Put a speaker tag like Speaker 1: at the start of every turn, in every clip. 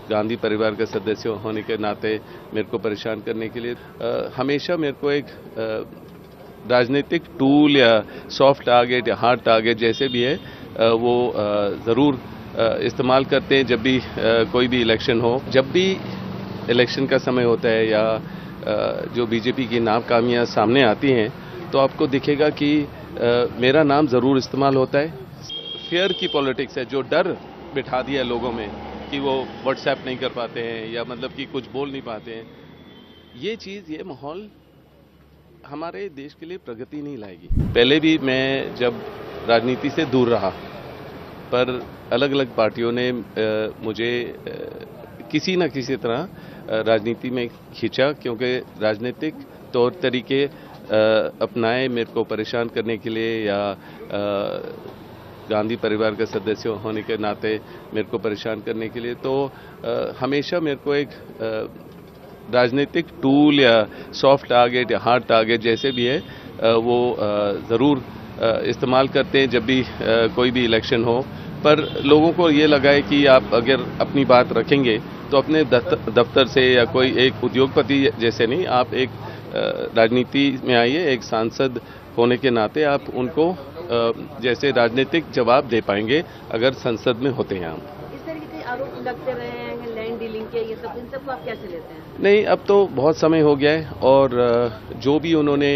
Speaker 1: गांधी परिवार का सदस्य होने के नाते मेरे को परेशान करने के लिए हमेशा मेरे को एक राजनीतिक टूल या सॉफ्ट टारगेट या हार्ड टारगेट जैसे भी है वो ज़रूर इस्तेमाल करते हैं जब भी कोई भी इलेक्शन हो। जब भी इलेक्शन का समय होता है या जो बीजेपी की नाकामियां सामने आती हैं तो आपको दिखेगा कि मेरा नाम ज़रूर इस्तेमाल होता है। फियर की पॉलिटिक्स है, जो डर बिठा दिया लोगों में कि वो व्हाट्सएप नहीं कर पाते हैं या मतलब कि कुछ बोल नहीं पाते हैं, ये चीज़, ये माहौल हमारे देश के लिए प्रगति नहीं लाएगी। पहले भी मैं जब राजनीति से दूर रहा, पर अलग अलग पार्टियों ने मुझे किसी न किसी तरह राजनीति में खींचा, क्योंकि राजनीतिक तौर तरीके अपनाए मेरे को परेशान करने के लिए या गांधी परिवार का सदस्य होने के नाते मेरे को परेशान करने के लिए। तो हमेशा मेरे को एक राजनीतिक टूल या सॉफ्ट टारगेट या हार्ड टारगेट जैसे भी है वो ज़रूर इस्तेमाल करते हैं जब भी कोई भी इलेक्शन हो। पर लोगों को ये लगा है कि आप अगर अपनी बात रखेंगे तो अपने दफ्तर से या कोई एक उद्योगपति जैसे नहीं, आप एक राजनीति में आइए, एक सांसद होने के नाते आप उनको जैसे राजनीतिक जवाब दे पाएंगे अगर संसद में होते हैं। हम
Speaker 2: इस तरीके के आरोप लगते रहे हैं, लैंड डीलिंग के, ये सब, इन सबको आप कैसे लेते हैं?
Speaker 1: नहीं, अब तो बहुत समय हो गया है और जो भी उन्होंने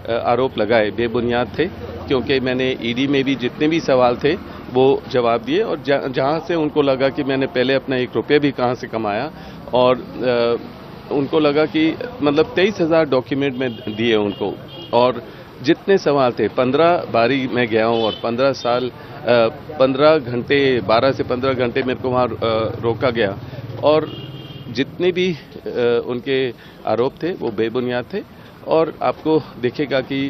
Speaker 1: आरोप लगाए बेबुनियाद थे, क्योंकि मैंने ईडी में भी जितने भी सवाल थे वो जवाब दिए और जहां से उनको लगा कि मैंने पहले अपना 1 रुपया भी कहां से कमाया और उनको लगा कि मतलब 23,000 डॉक्यूमेंट में दिए उनको, और जितने सवाल थे 15 बारी मैं गया हूं और 15 घंटे 12 से 15 घंटे मेरे को वहां रोका गया और जितने भी उनके आरोप थे वो बेबुनियाद थे। और आपको दिखेगा कि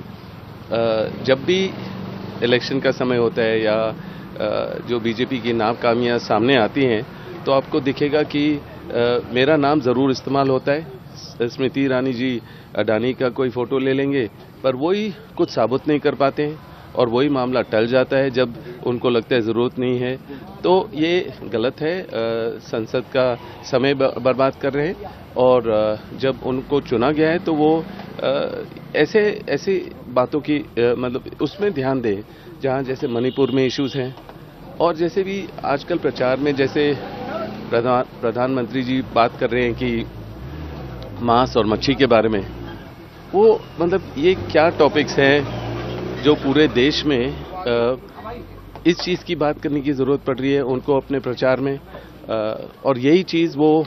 Speaker 1: जब भी इलेक्शन का समय होता है या जो बीजेपी की नाकामियां सामने आती हैं तो आपको दिखेगा कि मेरा नाम ज़रूर इस्तेमाल होता है। स्मृति ईरानी जी अडानी का कोई फ़ोटो ले लेंगे, पर वही कुछ साबित नहीं कर पाते हैं और वही मामला टल जाता है जब उनको लगता है ज़रूरत नहीं है। तो ये गलत है, संसद का समय बर्बाद कर रहे हैं और जब उनको चुना गया है तो वो ऐसे बातों की मतलब उसमें ध्यान दें जहां जैसे मणिपुर में इश्यूज हैं और जैसे भी आजकल प्रचार में जैसे प्रधानमंत्री जी बात कर रहे हैं कि मांस और मच्छी के बारे में, वो मतलब ये क्या टॉपिक्स हैं जो पूरे देश में इस चीज़ की बात करने की ज़रूरत पड़ रही है उनको अपने प्रचार में। और यही चीज़ वो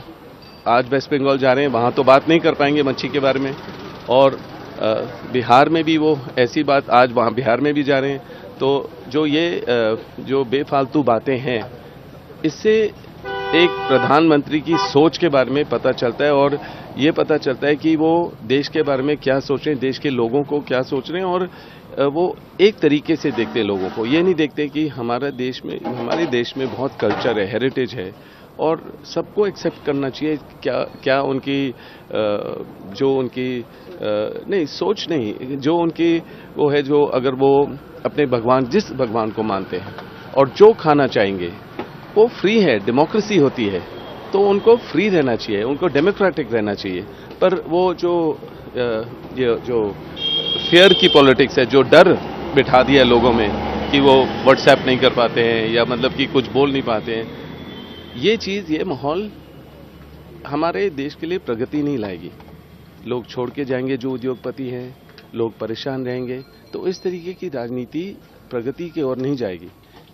Speaker 1: आज वेस्ट बंगाल जा रहे हैं, वहाँ तो बात नहीं कर पाएंगे मच्छी के बारे में, और बिहार में भी वो ऐसी बात आज वहाँ बिहार में भी जा रहे हैं। तो जो बेफालतू बातें हैं, इससे एक प्रधानमंत्री की सोच के बारे में पता चलता है और ये पता चलता है कि वो देश के बारे में क्या सोच रहे हैं, देश के लोगों को क्या सोच रहे हैं, और वो एक तरीके से देखते हैं लोगों को। ये नहीं देखते कि हमारे देश में बहुत कल्चर है, हेरिटेज है और सबको एक्सेप्ट करना चाहिए। क्या उनकी जो उनकी नहीं सोच नहीं, जो उनकी वो है, जो अगर वो अपने जिस भगवान को मानते हैं और जो खाना चाहेंगे वो फ्री है, डेमोक्रेसी होती है, तो उनको फ्री रहना चाहिए, उनको डेमोक्रेटिक रहना चाहिए। पर वो जो फियर की पॉलिटिक्स है, जो डर बिठा दिया लोगों में कि वो व्हाट्सएप नहीं कर पाते हैं या मतलब कि कुछ बोल नहीं पाते हैं, ये चीज़, ये माहौल हमारे देश के लिए प्रगति नहीं लाएगी। लोग छोड़ के जाएंगे जो उद्योगपति हैं, लोग परेशान रहेंगे, तो इस तरीके की राजनीति प्रगति की ओर नहीं जाएगी।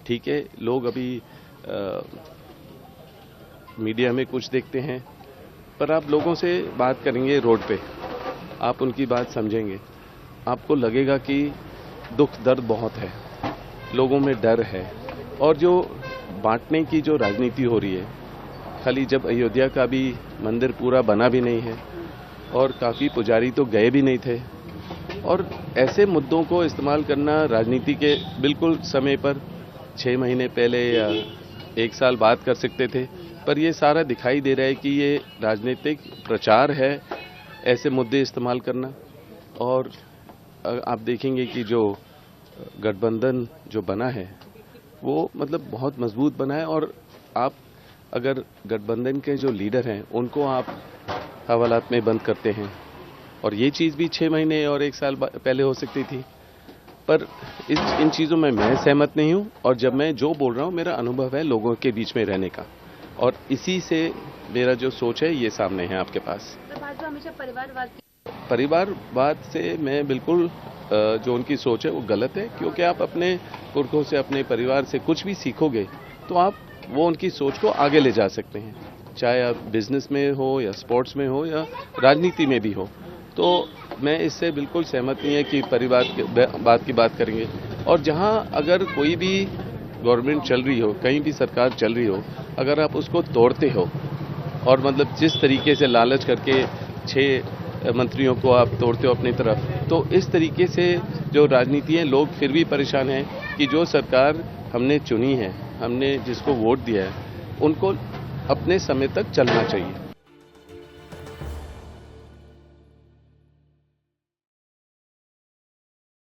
Speaker 1: ठीक है, लोग अभी मीडिया में कुछ देखते हैं, पर आप लोगों से बात करेंगे रोड पे, आप उनकी बात समझेंगे, आपको लगेगा कि दुख दर्द बहुत है, लोगों में डर है। और जो बांटने की जो राजनीति हो रही है, खाली जब अयोध्या का भी मंदिर पूरा बना भी नहीं है और काफ़ी पुजारी तो गए भी नहीं थे, और ऐसे मुद्दों को इस्तेमाल करना राजनीति के बिल्कुल समय पर 6 महीने पहले या 1 साल बाद कर सकते थे, पर ये सारा दिखाई दे रहा है कि ये राजनीतिक प्रचार है, ऐसे मुद्दे इस्तेमाल करना। और आप देखेंगे कि जो गठबंधन जो बना है वो मतलब बहुत मजबूत बना है, और आप अगर गठबंधन के जो लीडर हैं उनको आप हवालात में बंद करते हैं, और ये चीज़ भी 6 महीने और 1 साल पहले हो सकती थी, पर इन चीज़ों में मैं सहमत नहीं हूँ। और जब मैं जो बोल रहा हूँ, मेरा अनुभव है लोगों के बीच में रहने का, और इसी से मेरा जो सोच है ये सामने है आपके पास।
Speaker 2: तो भाजपा हमेशा
Speaker 1: परिवारवाद से मैं बिल्कुल जो उनकी सोच है वो गलत है, क्योंकि आप अपने पुरखों से, अपने परिवार से कुछ भी सीखोगे तो आप वो उनकी सोच को आगे ले जा सकते हैं, चाहे आप बिजनेस में हो या स्पोर्ट्स में हो या राजनीति में भी हो। तो मैं इससे बिल्कुल सहमत नहीं है कि परिवार की बात करेंगे। और जहां अगर कोई भी गवर्नमेंट चल रही हो, कहीं भी सरकार चल रही हो, अगर आप उसको तोड़ते हो और मतलब जिस तरीके से लालच करके 6 मंत्रियों को आप तोड़ते हो अपनी तरफ, तो इस तरीके से जो राजनीति है, लोग फिर भी परेशान हैं कि जो सरकार हमने चुनी है, हमने जिसको वोट दिया है, उनको अपने समय तक चलना चाहिए।